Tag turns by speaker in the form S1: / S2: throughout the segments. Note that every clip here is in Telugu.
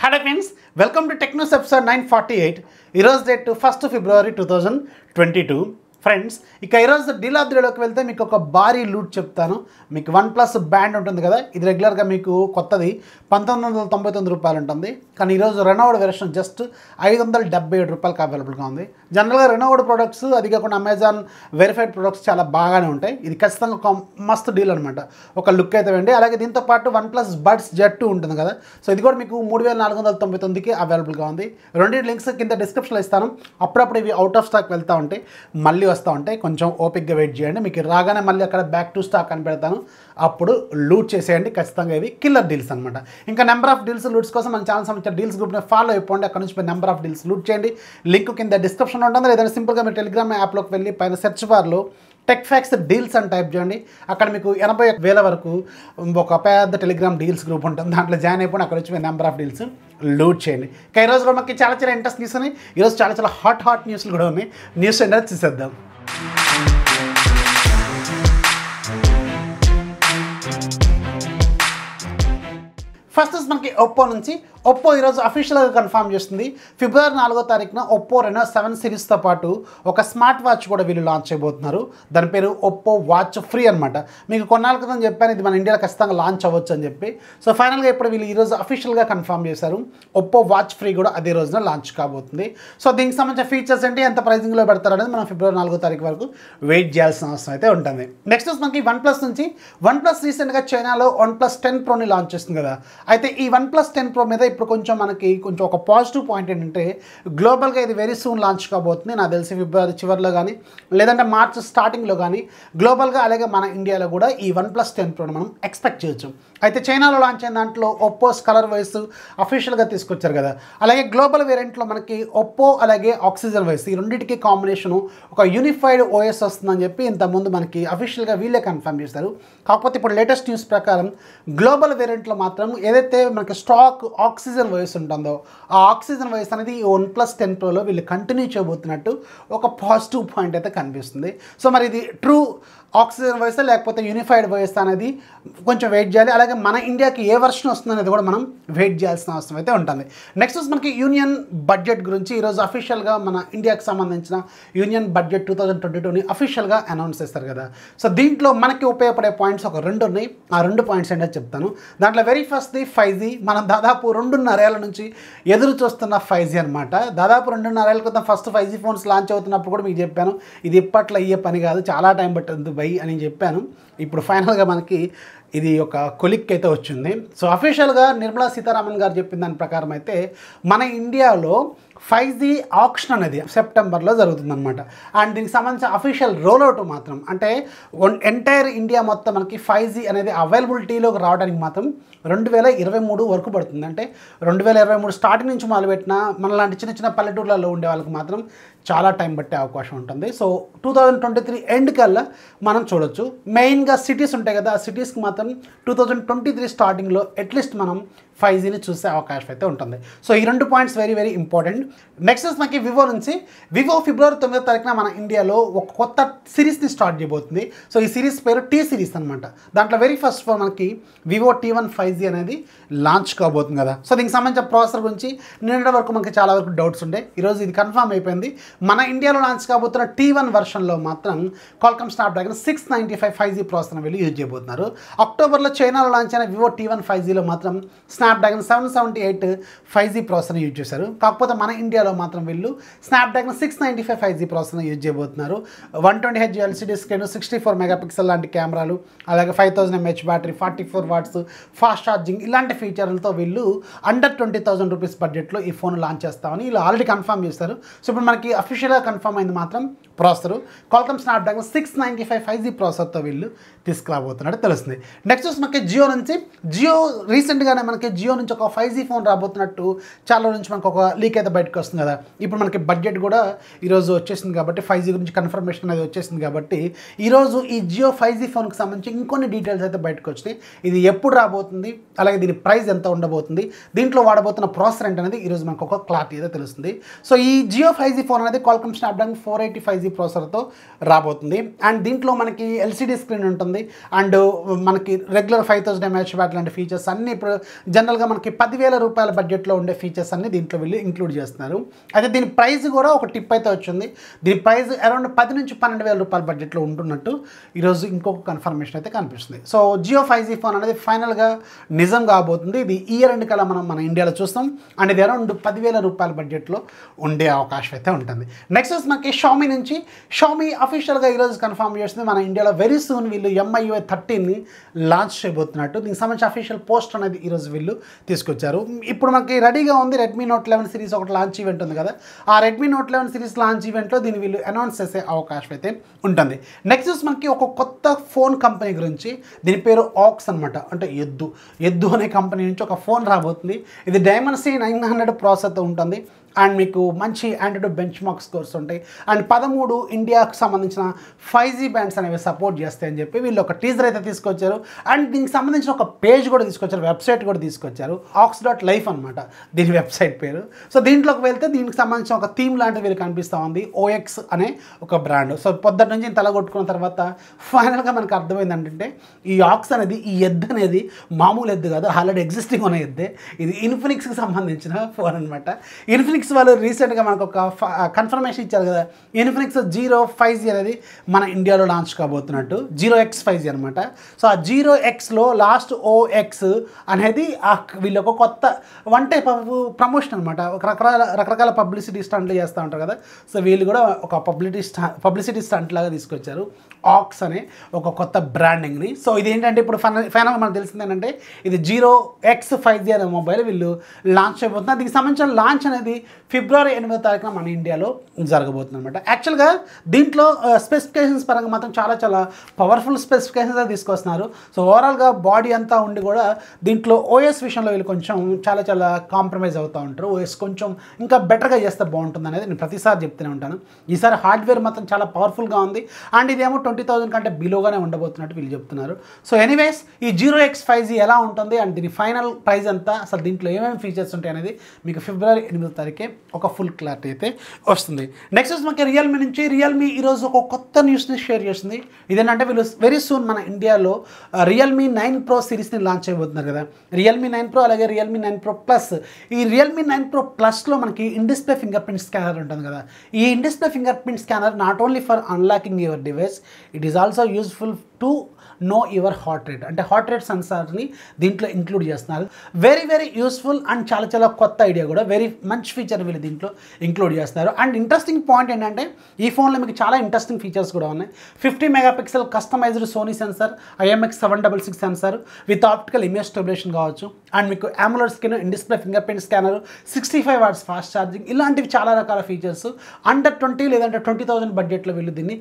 S1: Hello friends, welcome to TechNews episode 948. Here's date 1st February 2022. Friends ఇక ఈరోజు డీల్ ఆఫ్ ది డేలోకి వెళ్తే మీకు ఒక భారీ లూట్ చెప్తాను. మీకు OnePlus బ్యాండ్ ఉంటుంది కదా, ఇది రెగ్యులర్గా మీకు కొత్తది 1999 రూపాయలు ఉంటుంది. కానీ ఈరోజు రెనోవ్డ్ వెర్షన్ జస్ట్ 577 రూపాయలకి అవైలబుల్గా ఉంది. జనరల్గా రెనోవ్డ్ ప్రొడక్ట్స్ అది కాకుండా అమెజాన్ వెరిఫైడ్ ప్రొడక్ట్స్ చాలా బాగానే ఉంటాయి. ఇది ఖచ్చితంగా ఒక మస్తు డీల్ అనమాట. ఒక లుక్ అయితే వెండి. అలాగే దీంతో పాటు OnePlus బడ్స్ Z2 ఉంటుంది కదా, సో ఇది కూడా మీకు 3499కి అవైలబుల్గా ఉంది. రెండింటి లింక్స్ కింద డిస్క్రిప్షన్లో ఇస్తాను. అప్పుడప్పుడు ఇవి అవుట్ ఆఫ్ స్టాక్ వెళ్తూ ఉంటాయి, మళ్ళీ వస్తూ ఉంటాయి. కొంచెం ఓపిక్గా వెయిట్ చేయండి. మీకు రాగానే మళ్ళీ అక్కడ బ్యాక్ టు స్టాక్ అని పెడతాను, అప్పుడు లూట్ చేసేయండి. ఖచ్చితంగా ఇవి కిల్లర్ డీల్స్ అనమాట. ఇంకా నెంబర్ ఆఫ్ డీల్స్ లూట్స్ కోసం మన ఛానల్ సంబంధించిన డీల్స్ గ్రూప్ని ఫాలో అయిపోండి. అక్కడ నుంచి నెంబర్ ఆఫ్ డీల్స్ లూట్ చేయండి. లింక్ కింద డిస్క్రిప్షన్లో ఉంటుంది. లేదంటే సింపుల్గా మీరు టెలిగ్రామ్ యాప్లోకి వెళ్ళి పైన సెర్చ్ బార్లో TechFacts డీల్స్ అని టైప్ చేయండి. అక్కడ మీకు 80,000 వరకు ఒక పెద్ద టెలిగ్రామ్ డీల్స్ గ్రూప్ ఉంటుంది. దాంట్లో జాయిన్ అయిపోయి అక్కడ వచ్చి నెంబర్ ఆఫ్ డీల్స్ లూట్ చేయండి. ఇంకా ఈరోజు కూడా మనకి చాలా ఇంట్రెస్ట్ న్యూస్ ఉన్నాయి. ఈరోజు చాలా హాట్ న్యూస్లు కూడా ఉన్నాయి. న్యూస్ ఏంటో చూసేద్దాం. ఫస్ట్ మనకి ఒప్పో నుంచి. ఒప్పో ఈరోజు అఫీషియల్గా కన్ఫర్మ్ చేస్తుంది. ఫిబ్రవరి 4వ తారీఖున ఒప్పో రెనో 7 సిరీస్తో పాటు ఒక స్మార్ట్ వాచ్ కూడా వీళ్ళు లాంచ్ చేయబోతున్నారు. దాని పేరు ఒప్పో వాచ్ ఫ్రీ అనమాట. మీకు కొన్నాళ్ళ క్రితం చెప్పాను ఇది మన ఇండియాలో ఖచ్చితంగా లాంచ్ అవ్వచ్చు అని చెప్పి. సో ఫైనల్గా ఇప్పుడు వీళ్ళు ఈరోజు అఫీషియల్గా కన్ఫర్మ్ చేశారు. ఒప్పో వాచ్ ఫ్రీ కూడా అదే రోజున లాంచ్ కాబోతుంది. సో దీనికి సంబంధించిన ఫీచర్స్ ఏంటి, ఎంత ప్రైజింగ్లో పెడతారు అనేది మనం ఫిబ్రవరి 4వ తారీఖు వరకు వెయిట్ చేయాల్సిన అవసరం అయితే ఉంటుంది. నెక్స్ట్ మనకి OnePlus నుంచి. OnePlus రీసెంట్గా చైనాలో OnePlus 10 Proని లాంచ్ చేస్తుంది కదా. అయితే ఈ OnePlus 10 Pro మీద ఇప్పుడు మనకి ఒక పాజిటివ్ పాయింట్ ఏంటంటే గ్లోబల్గా ఇది వెరీ సూన్ లాంచ్ కాబోతుంది. నాకు తెలిసి ఫిబ్రవరి చివరిలో కానీ లేదంటే మార్చ్ స్టార్టింగ్లో కానీ గ్లోబల్గా అలాగే మన ఇండియాలో కూడా ఈ OnePlus 10 Proని మనం ఎక్స్పెక్ట్ చేయొచ్చు. అయితే చైనాలో లాంచ్ అయిన దాంట్లో ఒప్పోస్ కలర్ వైస్ అఫీషియల్గా తీసుకొచ్చారు కదా. అలాగే గ్లోబల్ వేరియంట్లో మనకి ఒప్పో అలాగే ఆక్సిజన్ వైస్ ఈ రెండింటికి కాంబినేషను ఒక యూనిఫైడ్ ఓఎస్ వస్తుందని చెప్పి ఇంతకుముందు మనకి అఫీషియల్గా వీళ్ళే కన్ఫర్మ్ చేశారు. కాకపోతే ఇప్పుడు లేటెస్ట్ న్యూస్ ప్రకారం గ్లోబల్ వేరియంట్లో మాత్రం ఏదైతే మనకి స్టాక్ ఆక్సిజన్ వాయిస్ ఉంటుందో ఆ ఆక్సిజన్ వాయిస్ అనేది ఈ OnePlus 10 Proలో వీళ్ళు కంటిన్యూ చేయబోతున్నట్టు ఒక పాజిటివ్ పాయింట్ అయితే కనిపిస్తుంది. సో మరి ఇది ట్రూ ఆక్సిజన్ వాయిస్ లేకపోతే యూనిఫైడ్ వాయిస్ అనేది కొంచెం వెయిట్ చేయాలి. అలాగే మన ఇండియాకి ఏ వర్షన్ వస్తుంది అనేది కూడా మనం వెయిట్ చేయాల్సిన అవసరం అయితే ఉంటుంది. నెక్స్ట్ మనకి యూనియన్ బడ్జెట్ గురించి ఈరోజు అఫీషియల్గా మన ఇండియాకి సంబంధించిన యూనియన్ బడ్జెట్ 2022ని అఫీషియల్గా అనౌన్స్ చేస్తారు కదా. సో దీంట్లో మనకి ఉపయోగపడే పాయింట్స్ ఒక 2 ఉన్నాయి. ఆ 2 పాయింట్స్ ఏంటో చెప్తాను. దాంట్లో వెరీ ఫస్ట్ది 5G. మనం దాదాపు 2.5 ఏళ్ల నుంచి ఎదురు చూస్తున్న 5G అనమాట. దాదాపు 2.5 ఏళ్ల క్రితం ఫస్ట్ 5G ఫోన్స్ లాంచ్ అవుతున్నప్పుడు కూడా మీకు చెప్పాను ఇది ఇప్పట్లో అయ్యే పని కాదు, చాలా టైం పట్టింది బై అని చెప్పాను. ఇప్పుడు ఫైనల్గా మనకి ఇది ఒక కొలిక్ అయితే వచ్చింది. సో అఫీషియల్గా నిర్మలా సీతారామన్ గారు చెప్పిన దాని ప్రకారం అయితే మన ఇండియాలో 5G ఆప్షన్ అనేది సెప్టెంబర్లో జరుగుతుందన్నమాట. అండ్ దీనికి సంబంధించిన అఫీషియల్ రోల్అవుట్ మాత్రం అంటే ఎంటైర్ ఇండియా మొత్తం మనకి 5G అనేది అవైలబిలిటీలోకి రావడానికి మాత్రం 2023 వరకు పడుతుంది. అంటే 2023 స్టార్టింగ్ నుంచి మొదలుపెట్టిన మనలాంటి చిన్న పల్లెటూర్లలో ఉండే వాళ్ళకి మాత్రం చాలా టైం పట్టే అవకాశం ఉంటుంది. సో 2023 ఎండ్ కల్లా మనం చూడొచ్చు. మెయిన్గా సిటీస్ ఉంటాయి కదా, ఆ సిటీస్కి మాత్రం 2023 స్టార్టింగ్లో అట్లీస్ట్ మనం 5Gని చూసే అవకాశం అయితే ఉంటుంది. సో ఈ 2 పాయింట్స్ వెరీ ఇంపార్టెంట్. నెక్స్ట్ మనకి వివో నుంచి. వివో ఫిబ్రవరి 9వ తారీఖున మన ఇండియాలో ఒక కొత్త సిరీస్ని స్టార్ట్ చేయబోతుంది. సో ఈ సిరీస్ పేరు టీ సిరీస్ అనమాట. దాంట్లో వెరీ ఫస్ట్ ఫోన్ మనకి వివో T1 5G అనేది లాంచ్ కాబోతుంది కదా. సో దీనికి సంబంధించిన ప్రాసెసర్ గురించి నిన్నటి వరకు మనకి చాలా వరకు డౌట్స్ ఉండే. ఈరోజు ఇది కన్ఫర్మ్ అయిపోయింది. మన ఇండియాలో లాంచ్ కాబోతున్న T1 వెర్షన్లో మాత్రం Qualcomm Snapdragon 695 5G ప్రాసెసర్ని వెళ్ళి యూజ్ చేయబోతున్నారు. అక్టోబర్లో చైనాలో లాంచ్ అయిన వివో T1 5Gలో మాత్రం Snapdragon 778 5G ప్రాసెసర్ని యూజ్ చేశారు. కాకపోతే మన ఇండియాలో మాత్రం వీళ్ళు Snapdragon 695 5G ప్రాసెసర్ని యూజ్ చేయబోతున్నారు. 120Hz LCD స్క్రీన్, 64 మెగాపిక్సెల్ లాంటి కెమెరాలు, అలాగే 5000 mAh battery, 44 watts fast charging ఇలాంటి ఫీచర్లతో వీళ్ళు అండర్ 20,000 రూపీస్ బడ్జెట్లో ఈ ఫోన్ లాంచ్ చేస్తామని వీళ్ళు ఆల్రెడీ కన్ఫర్మ్ చేస్తారు. సో ఇప్పుడు మనకి అఫీషియల్గా కన్ఫర్మ్ అయింది మాత్రం ప్రాసెసర్ Qualcomm Snapdragon 695 5G ప్రాసెసర్తో వీళ్ళు తీసుకురాబోతున్నట్టు తెలుస్తుంది. నెక్స్ట్ మనకి జియో నుంచి. జియో రీసెంట్గానే మనకి జియో నుంచి ఒక 5G ఫోన్ రాబోతున్నట్టు చాలా నుంచి మనకు ఒక లీక్ అయితే బయటకు వస్తుంది కదా. ఇప్పుడు మనకి బడ్జెట్ కూడా ఈరోజు వచ్చేసింది కాబట్టి 5G గురించి కన్ఫర్మేషన్ అనేది వచ్చేసింది కాబట్టి ఈరోజు ఈ జియో 5G ఫోన్కి సంబంధించి ఇంకొన్ని డీటెయిల్స్ అయితే బయటకు వచ్చినాయి. ఇది ఎప్పుడు రాబోతుంది, అలాగే దీని ప్రైస్ ఎంత ఉండబోతుంది, దీంట్లో వాడబోతున్న ప్రాసెసర్ ఏంటనేది ఈరోజు మనకు ఒక క్లారిటీ అయితే తెలుస్తుంది. సో ఈ జియో 5G ఫోన్ అనేది Qualcomm Snapdragon 480 5G 5G ప్రాసెసర్తో రాబోతుంది. అండ్ దీంట్లో మనకి ఎల్సిడి స్క్రీన్ ఉంటుంది. అండ్ మనకి రెగ్యులర్ 5000 mAh బ్యాటరీ లాంటి ఫీచర్స్ అన్నీ ఇప్పుడు జనరల్గా మనకి 10,000 రూపాయల బడ్జెట్లో ఉండే ఫీచర్స్ అన్నీ దీంట్లో వీళ్ళు ఇంక్లూడ్ చేస్తున్నారు. అయితే దీని ప్రైస్ కూడా ఒక టిప్ అయితే వచ్చింది. దీని ప్రైస్ అరౌండ్ 10 నుంచి 12,000 రూపాయల బడ్జెట్లో ఉంటున్నట్టు ఈరోజు ఇంకొక కన్ఫర్మేషన్ అయితే కనిపిస్తుంది. సో జియో 5G ఫోన్ అనేది ఫైనల్గా నిజం కాబోతుంది. ఇది ఇయర్ ఎండ్ కల్లా మన ఇండియాలో చూస్తాం. అండ్ ఇది అరౌండ్ 10,000 రూపాయల బడ్జెట్లో ఉండే అవకాశం అయితే ఉంటుంది. నెక్స్ట్ మనకి షామీ నుంచి షామీ అఫీషియల్గా ఈరోజు కన్ఫర్మ్ చేస్తుంది మన ఇండియాలో వెరీ సూన్ వీళ్ళు MIUI 13ని లాంచ్ చేయబోతున్నట్టు. దీనికి సంబంధించి అఫీషియల్ పోస్ట్ అనేది ఈరోజు వీళ్ళు తీసుకొచ్చారు. ఇప్పుడు మనకి రెడీగా ఉంది రెడ్మీ నోట్ 11 సిరీస్ ఒకటి లాంచ్ ఈవెంట్ ఉంది కదా, ఆ రెడ్మీ నోట్ 11 సిరీస్ లాంచ్ ఈవెంట్లో దీన్ని వీళ్ళు అనౌన్స్ చేసే అవకాశం అయితే ఉంటుంది. నెక్స్ట్ మనకి ఒక కొత్త ఫోన్ కంపెనీ గురించి, దీని పేరు ఆక్స్ అనమాట, అంటే ఎద్దు అనే కంపెనీ నుంచి ఒక ఫోన్ రాబోతుంది. ఇది డైమెన్సిటీ 900 ప్రాసెసర్తో ఉంటుంది. అండ్ మీకు మంచి ఆండ్రాయిడ్ బెంచ్ మార్క్ స్కోర్స్ ఉంటాయి. అండ్ 13 ఇండియాకు సంబంధించిన 5G బ్యాండ్స్ అనేవి సపోర్ట్ చేస్తాయని చెప్పి వీళ్ళు ఒక టీజర్ అయితే తీసుకొచ్చారు. అండ్ దీనికి సంబంధించిన ఒక పేజ్ కూడా తీసుకొచ్చారు, వెబ్సైట్ కూడా తీసుకొచ్చారు. ox.life అనమాట దీని వెబ్సైట్ పేరు. సో దీంట్లోకి వెళ్తే దీనికి సంబంధించిన ఒక థీమ్ లాంటిది వీళ్ళు కనిపిస్తూ ఉంది, OX అనే ఒక బ్రాండ్. సో పొద్దున్న నుంచి తలగొట్టుకున్న తర్వాత ఫైనల్గా మనకు అర్థమైంది ఏంటంటే ఈ ఆక్స్ అనేది, ఈ ఎద్దు అనేది మామూలు ఎద్దు కాదు, ఆల్రెడీ ఎగ్జిస్టింగ్ ఉన్న ఎద్దే. ఇది ఇన్ఫినిక్స్కి సంబంధించిన ఫోన్ అనమాట. ఇన్ఫినిక్స్ వాళ్ళు రీసెంట్గా మనకు ఒక కన్ఫర్మేషన్ ఇచ్చారు కదా, ఇన్ఫినిక్స్ 05G అనేది మన ఇండియాలో లాంచ్ కాబోతున్నట్టు, 0X 5G అనమాట. సో ఆ 0Xలో లాస్ట్ OX అనేది వీళ్ళు ఒక కొత్త వన్ టైప్ ఆఫ్ ప్రమోషన్ అనమాట. రకరకాల పబ్లిసిటీ స్టంట్లు చేస్తూ ఉంటారు కదా, సో వీళ్ళు కూడా ఒక పబ్లిసిటీ స్టంట్ లాగా తీసుకొచ్చారు ఆక్స్ అనే ఒక కొత్త బ్రాండింగ్ని. సో ఇది ఏంటంటే ఇప్పుడు ఫైనల్గా మనకు తెలిసింది ఏంటంటే ఇది 0X 5G అనే మొబైల్ వీళ్ళు లాంచ్ అయిపోతున్నారు. దీనికి సంబంధించిన లాంచ్ అనేది ఫిబ్రవరి 8వ తారీఖున మన ఇండియాలో జరగబోతుంది అనమాట. యాక్చువల్గా దీంట్లో స్పెసిఫికేషన్స్ పరంగా మాత్రం చాలా పవర్ఫుల్ స్పెసిఫికేషన్స్ తీసుకొస్తున్నారు. సో ఓవరాల్గా బాడీ అంతా ఉండి కూడా దీంట్లో OS విషయంలో వీళ్ళు కొంచెం చాలా కాంప్రమైజ్ అవుతూ ఉంటారు. OS కొంచెం ఇంకా బెటర్గా చేస్తే బాగుంటుంది అనేది నేను ప్రతిసారి చెప్తూనే ఉంటాను. ఈసారి హార్డ్వేర్ మాత్రం చాలా పవర్ఫుల్గా ఉంది. అండ్ ఇదేమో 20,000 కంటే బిలోగానే ఉండబోతున్నట్టు వీళ్ళు చెప్తున్నారు. సో ఎనీవేస్ ఈ 0X 5G ఎలా ఉంటుంది అండ్ దీని ఫైనల్ ప్రైస్ ఎంత, అసలు దీంట్లో ఏమేమి ఫీచర్స్ ఉంటాయి అనేది మీకు ఫిబ్రవరి 8వ తారీఖే ఒక ఫుల్ క్లారిటీ అయితే వస్తుంది. నెక్స్ట్ మనకి రియల్మీ నుంచి రియల్మీ ఈరోజు ఒక కొత్త న్యూస్ని షేర్ చేస్తుంది. ఇదేంటంటే వీళ్ళు వెరీ సూన్ మన ఇండియాలో రియల్మీ 9 Pro సిరీస్ని లాంచ్ చేయబోతున్నారు కదా, రియల్మీ 9 Pro అలాగే రియల్మీ 9 Pro Plus. ఈ రియల్మీ 9 Pro Plusలో మనకి in display finger print scanner ఉంటుంది కదా, ఈ in display finger print scanner not only for unlocking your device, it is also useful to know your heart rate. అంటే హార్ట్ రేట్ సెన్సార్ని దీంట్లో ఇంక్లూడ్ చేస్తున్నారు. వెరీ యూస్ఫుల్ అండ్ చాలా కొత్త ఐడియా కూడా, వెరీ మంచి ఫీచర్ వీళ్ళు దీంట్లో ఇంక్లూడ్ చేస్తున్నారు. అండ్ ఇంట్రెస్టింగ్ పాయింట్ ఏంటంటే ఈ ఫోన్లో మీకు చాలా ఇంట్రెస్టింగ్ ఫీచర్స్ కూడా ఉన్నాయి. 50 MP customised Sony sensor, IMX766 sensor with optical image stabilisation కావచ్చు. అండ్ మీకు AMOLED screen, in display finger print scanner, 65 watts fast charging, ఇలాంటివి చాలా రకాల ఫీచర్స్ అండర్ 20 లేదంటే 20,000 బడ్జెట్లో వీళ్ళు దీన్ని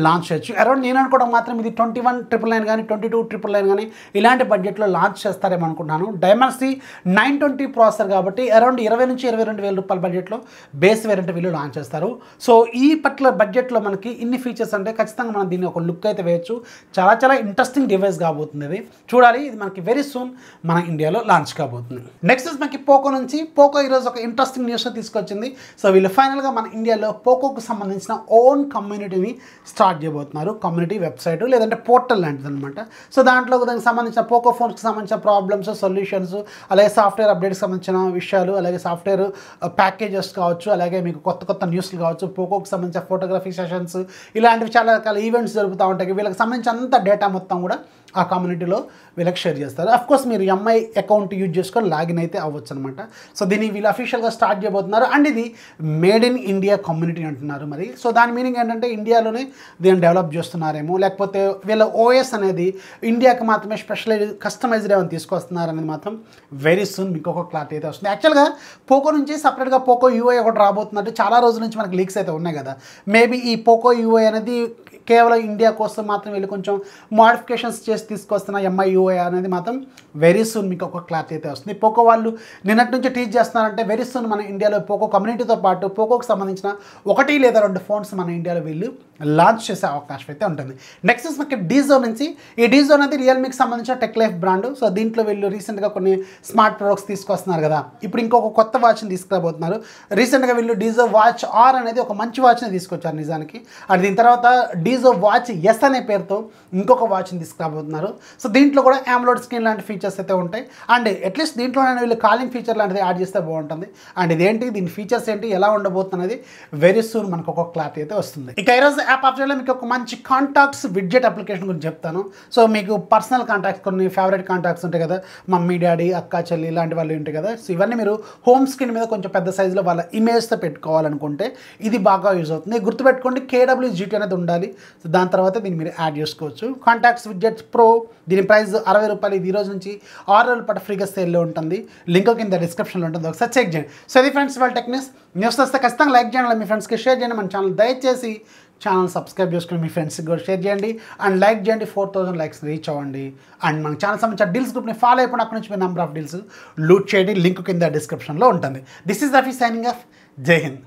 S1: లాంచ్ చేయొచ్చు. అరౌండ్ నేను అనుకోవడం మాత్రం ఇది 21,999 కానీ 22,999 కానీ ఇలాంటి బడ్జెట్లో లాంచ్ చేస్తారేమో అనుకుంటున్నాను. డైమెన్సిటీ 920 ప్రాసెసర్ కాబట్టి అరౌండ్ 20 నుంచి 22,000 రూపాయల బడ్జెట్లో బేస్ వేరియంట్ వీళ్ళు లాంచ్ చేస్తారు. సో ఈ పర్టికులర్ బడ్జెట్లో మనకి ఇన్ని ఫీచర్స్ అంటే ఖచ్చితంగా మనం దీన్ని ఒక లుక్ అయితే వేయచ్చు. చాలా ఇంట్రెస్టింగ్ డివైస్ కాబోతుంది. ఇది చూడాలి, ఇది మనకి వెరీ సూన్ మన ఇండియాలో లాంచ్ కాబోతుంది. నెక్స్ట్ మనకి పోకో నుంచి పోకో ఈరోజు ఒక ఇంట్రెస్టింగ్ న్యూస్ తీసుకొచ్చింది. సో వీళ్ళు ఫైనల్గా మన ఇండియాలో పోకోకు సంబంధించిన ఓన్ కమ్యూనిటీని స్టార్ట్ చేయబోతున్నారు. కమ్యూనిటీ వెబ్సైట్ లేదంటే పోర్టల్ లాంటిది అనమాట. సో దాంట్లో దానికి సంబంధించిన పోకో ఫోన్స్కి సంబంధించిన ప్రాబ్లమ్స్, సొల్యూషన్స్, అలాగే సాఫ్ట్వేర్ అప్డేట్స్కి సంబంధించిన విషయాలు, అలాగే సాఫ్ట్వేర్ ప్యాకేజెస్ కావచ్చు, అలాగే మీకు కొత్త న్యూస్లు కావచ్చు, పోకోకి సంబంధించిన ఫోటోగ్రఫీ సెషన్స్, ఇలాంటివి చాలా రకాల ఈవెంట్స్ జరుగుతూ ఉంటాయి. వీళ్ళకి సంబంధించిన అంత డేటా మొత్తం కూడా ఆ కమ్యూనిటీలో వీళ్ళకి షేర్ చేస్తారు. అఫ్కోర్స్ మీరు MI అకౌంట్ యూజ్ చేసుకొని లాగిన్ అయితే అవ్వచ్చు అనమాట. సో దీన్ని వీళ్ళు అఫీషియల్గా స్టార్ట్ చేయబోతున్నారు. అండ్ ఇది మేడ్ ఇన్ ఇండియా కమ్యూనిటీ అంటున్నారు. మరి సో దాని మీనింగ్ ఏంటంటే ఇండియాలోనే దీన్ని డెవలప్ చేస్తున్నారేమో, లేకపోతే వీళ్ళ OS అనేది ఇండియాకి మాత్రమే కస్టమైజ్డ్ ఏమైనా తీసుకొస్తున్నారు అనేది మాత్రం వెరీ సూన్ మీకు ఒక క్లారిటీ అయితే వస్తుంది. యాక్చువల్గా పోకో నుంచి సపరేట్గా పోకో UI ఒకటి రాబోతున్నట్టు చాలా రోజుల నుంచి మనకి లీక్స్ అయితే ఉన్నాయి కదా. మేబీ ఈ పోకో UI అనేది కేవలం ఇండియా కోసం మాత్రం వీళ్ళు కొంచెం మోడిఫికేషన్స్ చేసి తీసుకొస్తున్న MIUI అనేది మాత్రం వెరీ సూన్ మీకు ఒక క్లారిటీ అయితే వస్తుంది. పోకో వాళ్ళు నిన్నటి నుంచి టీచ్ చేస్తున్నారంటే వెరీ సూన్ మన ఇండియాలో పోకో కమ్యూనిటీతో పాటు పోకోకి సంబంధించిన 1 లేదా 2 ఫోన్స్ మన ఇండియాలో వీళ్ళు లాంచ్ చేసే అవకాశం అయితే ఉంటుంది. నెక్స్ట్ మనకి డీజో నుంచి, ఈ డీజో అనేది రియల్మీకి సంబంధించిన టెక్ లైఫ్ బ్రాండ్. సో దీంట్లో వీళ్ళు రీసెంట్గా కొన్ని స్మార్ట్ ప్రొడక్ట్స్ తీసుకొస్తున్నారు కదా, ఇప్పుడు ఇంకొక కొత్త వాచ్ని తీసుకురాబోతున్నారు. రీసెంట్గా వీళ్ళు డీజో వాచ్ ఆర్ అనేది ఒక మంచి వాచ్ని తీసుకొచ్చారు నిజానికి. అండ్ దీని తర్వాత డీజో వాచ్ ఎస్ అనే పేరుతో ఇంకొక వాచ్ని తీసుకురాబోతున్నారు. సో దీంట్లో కూడా AMOLED స్క్రీన్ లాంటి ఫీచర్స్ అయితే ఉంటాయి. అండ్ అట్లీస్ట్ దీంట్లోనే వీళ్ళు కాలింగ్ ఫీచర్ లాంటిది యాడ్ చేస్తే బాగుంటుంది. అండ్ ఇదేంటి, దీని ఫీచర్స్ ఏంటి, ఎలా ఉండబోతున్నది వెరీ సూన్ మనకు ఒక క్లారిటీ అయితే వస్తుంది. ఇక ఈరోజు యాప్ ఆప్షన్లో మీకు ఒక మంచి కాంటాక్ట్స్ విడ్జెట్ అప్లికేషన్ గురించి చెప్తాను. సో మీకు పర్సనల్ కాంటాక్ట్స్, కొన్ని ఫేవరెట్ కాంటాక్ట్స్ ఉంటాయి కదా, మమ్మీ డాడీ అక్క చెల్లి ఇలాంటి వాళ్ళు ఉంటాయి కదా. సో ఇవన్నీ మీరు హోమ్ స్క్రీన్ మీద కొంచెం పెద్ద సైజులో వాళ్ళ ఇమేజ్తో పెట్టుకోవాలనుకుంటే ఇది బాగా యూజ్ అవుతుంది. గుర్తుపెట్టుకోండి, KWGT అనేది ఉండాలి. సో దాని తర్వాత దీన్ని మీరు యాడ్ చేసుకోవచ్చు. కాంటాక్ట్స్ విడ్జెట్స్ ప్రో, దీని ప్రైస్ ₹60. ఇది ఈ రోజు నుంచి 6 రోజుల పాటు ఫ్రీగా సేల్లో ఉంటుంది. లింక్ కింద డిస్క్రిప్షన్లో ఉంటుంది, ఒకసారి చెక్ చేయండి. సో ఇది ఫ్రెండ్స్ వాళ్ళ టెక్నిక్స్ న్యూస్ వస్తే ఖచ్చితంగా లైక్ చేయండి, మీ ఫ్రెండ్స్కి షేర్ చేయండి. మన ఛానల్ దయచేసి ఛానల్ సబ్స్క్రైబ్ చేసుకుని మీ ఫ్రెండ్స్కి కూడా షేర్ చేయండి. అండ్ లైక్ చేయండి, 4000 లైక్స్ రీచ్ అవ్వండి. అండ్ మన ఛానల్ సంబంధించిన డీల్స్ గ్రూప్ని ఫాలో అయిపోయిన అక్కడ నుంచి మీ నెంబర్ ఆఫ్ డీల్స్ లూట్ చేయండి. లింక్ కింద డిస్క్రిప్షన్లో ఉంటుంది. This is Rafi signing off. జై హింద్.